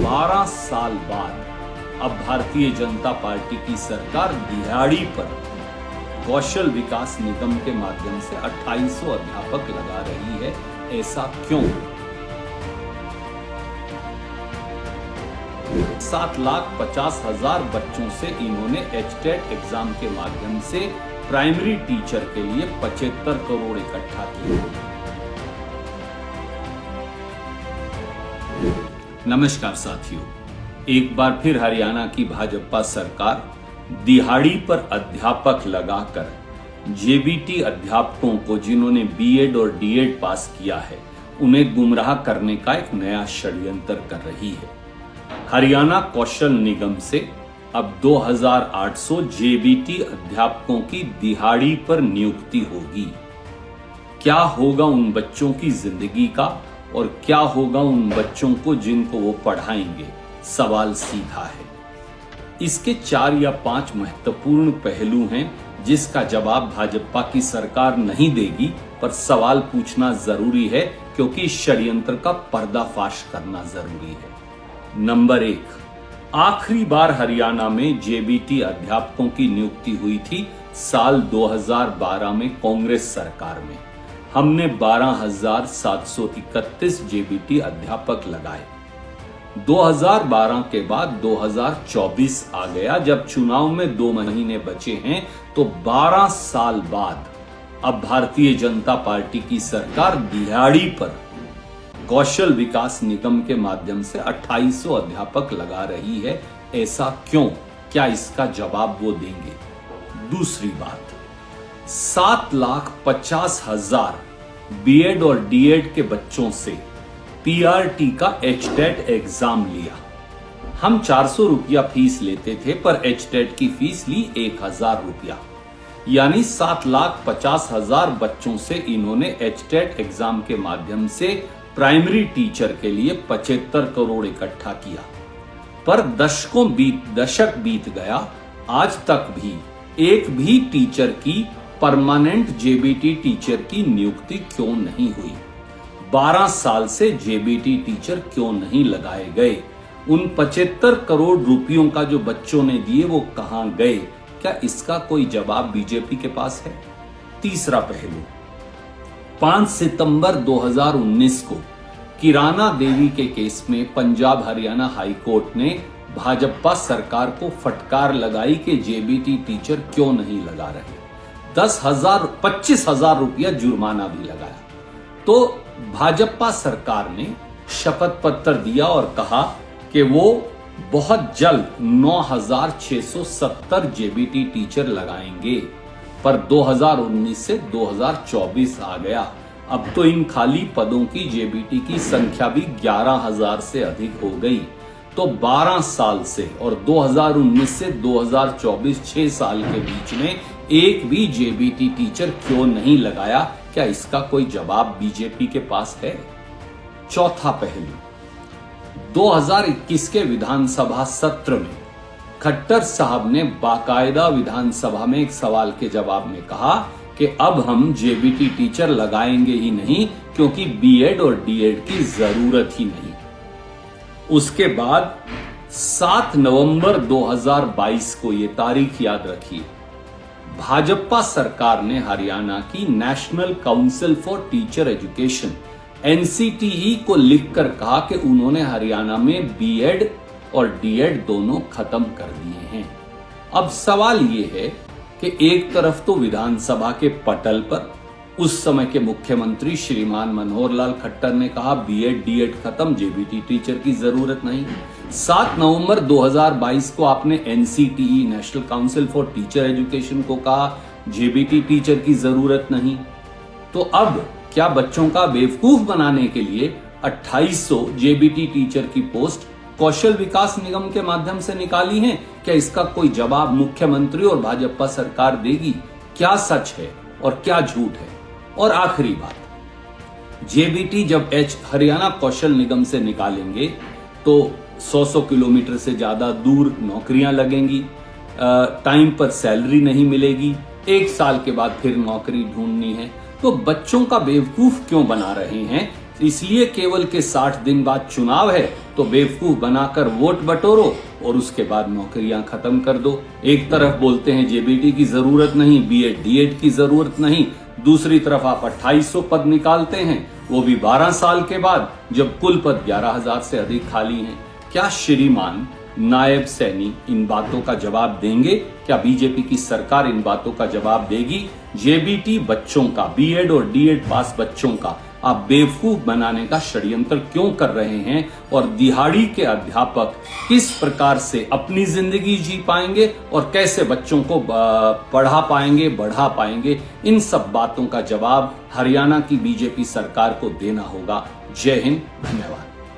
12 साल बाद अब भारतीय जनता पार्टी की सरकार दिहाड़ी पर कौशल विकास निगम के माध्यम से 2800 अध्यापक लगा रही है। ऐसा क्यों? 7,50,000 बच्चों से इन्होंने एचटेट एग्जाम के माध्यम से प्राइमरी टीचर के लिए 75 करोड़ इकट्ठा किए। नमस्कार साथियों, एक बार फिर हरियाणा की भाजपा सरकार दिहाड़ी पर अध्यापक लगाकर जेबीटी अध्यापकों को, जिन्होंने बीएड और डीएड पास किया है, उन्हें गुमराह करने का एक नया षड्यंत्र कर रही है। हरियाणा कौशल निगम से अब 2,800 जेबीटी अध्यापकों की दिहाड़ी पर नियुक्ति होगी। क्या होगा उन बच्चों की जिंदगी का और क्या होगा उन बच्चों को जिनको वो पढ़ाएंगे? सवाल सीधा है। इसके 4 या 5 महत्वपूर्ण पहलू हैं जिसका जवाब भाजपा की सरकार नहीं देगी, पर सवाल पूछना जरूरी है क्योंकि षड्यंत्र का पर्दाफाश करना जरूरी है। नंबर 1, आखिरी बार हरियाणा में जेबीटी अध्यापकों की नियुक्ति हुई थी साल 2012 में कांग्रेस सरकार में। हमने 12,731 जेबीटी अध्यापक लगाए। 2012 के बाद 2024 आ गया। जब चुनाव में 2 महीने बचे हैं तो 12 साल बाद अब भारतीय जनता पार्टी की सरकार दिहाड़ी पर कौशल विकास निगम के माध्यम से 2800 अध्यापक लगा रही है। ऐसा क्यों? क्या इसका जवाब वो देंगे? दूसरी बात, 7,50,000 बीएड और डीएड के बच्चों से पीआरटी का एचटेट एग्जाम लिया। हम 400 रुपया फीस लेते थे, पर एचटेट की फीस ली 1,000 रुपया, यानी 7,50,000 बच्चों से इन्होंने एचटेट एग्जाम के माध्यम से प्राइमरी टीचर के लिए 75 करोड़ इकट्ठा किया। पर दशक बीत गया, आज तक भी एक भी टीचर की परमानेंट जेबीटी टीचर की नियुक्ति क्यों नहीं हुई? 12 साल से जेबीटी टीचर क्यों नहीं लगाए गए? उन 75 करोड़ रुपयों का जो बच्चों ने दिए वो कहां गए? क्या इसका कोई जवाब बीजेपी के पास है? तीसरा पहलू, 5 सितंबर 2019 को किराना देवी के केस में पंजाब हरियाणा हाई कोर्ट ने भाजपा सरकार को फटकार लगाई कि जेबीटी टीचर क्यों नहीं लगा रहे। 25,000 रुपया जुर्माना भी लगाया। तो भाजपा सरकार ने शपथ पत्र दिया और कहा कि वो बहुत जल्द 9,670 जेबीटी टीचर लगाएंगे। पर 2019 से 2024 आ गया। अब तो इन खाली पदों की जेबीटी की संख्या भी 11,000 से अधिक हो गई। तो 12 साल से और 2019 से 2024 6 साल के बीच में एक भी जेबीटी टीचर क्यों नहीं लगाया? क्या इसका कोई जवाब बीजेपी के पास है? चौथा पहलू, 2021 के विधानसभा सत्र में खट्टर साहब ने बाकायदा विधानसभा में एक सवाल के जवाब में कहा कि अब हम जेबीटी टीचर लगाएंगे ही नहीं क्योंकि बीएड और डीएड की जरूरत ही नहीं। उसके बाद 7 नवंबर 2022 को, ये तारीख याद रखिए, भाजपा सरकार ने हरियाणा की national council for teacher education NCTE को लिखकर कहा कि उन्होंने हरियाणा में बीएड और डीएड दोनों खत्म कर दिए हैं। अब सवाल ये है कि एक तरफ तो विधानसभा के पटल पर उस समय के मुख्यमंत्री श्रीमान मनोहर लाल खट्टर ने कहा बीएड डीएड खत्म, जेबीटी टीचर की जरूरत नहीं। 7 नवंबर 2022 को आपने NCTE national council for teacher education को कहा जेबीटी टीचर की जरूरत नहीं। तो अब क्या बच्चों का बेवकूफ बनाने के लिए 2800 जेबीटी टीचर की पोस्ट कौशल विकास निगम के माध्यम से निकाली हैं? क्या इसका कोई जवाब मुख्यमंत्री और भाजपा सरकार देगी? क्या सच है और क्या झूठ है? और आखिरी बात, जेबीटी जब हरियाणा कौशल निगम से निकालेंगे तो 100 किलोमीटर से ज्यादा दूर नौकरियां लगेंगी, टाइम पर सैलरी नहीं मिलेगी, 1 साल के बाद फिर नौकरी ढूंढनी है। तो बच्चों का बेवकूफ क्यों बना रहे हैं? इसलिए केवल के 60 दिन बाद चुनाव है तो बेवकूफ बनाकर वोट बटोरो और उसके बाद नौकरियां खत्म कर दो। एक तरफ बोलते हैं जेबीटी की जरूरत नहीं, बीएड डीएड की जरूरत नहीं, दूसरी तरफ आप 2800 पद निकालते हैं, वो भी 12 साल के बाद, जब कुल पद 11,000 से अधिक खाली हैं। क्या श्रीमान नायब सैनी इन बातों का जवाब देंगे? क्या बीजेपी की सरकार इन बातों का जवाब देगी? जेबीटी बच्चों का, बीएड और डीएड पास बच्चों का आप बेवकूफ बनाने का षड्यंत्र क्यों कर रहे हैं? और दिहाड़ी के अध्यापक किस प्रकार से अपनी जिंदगी जी पाएंगे और कैसे बच्चों को पढ़ा पाएंगे, बढ़ा पाएंगे? इन सब बातों का जवाब हरियाणा की बीजेपी सरकार को देना होगा। जय हिंद, धन्यवाद।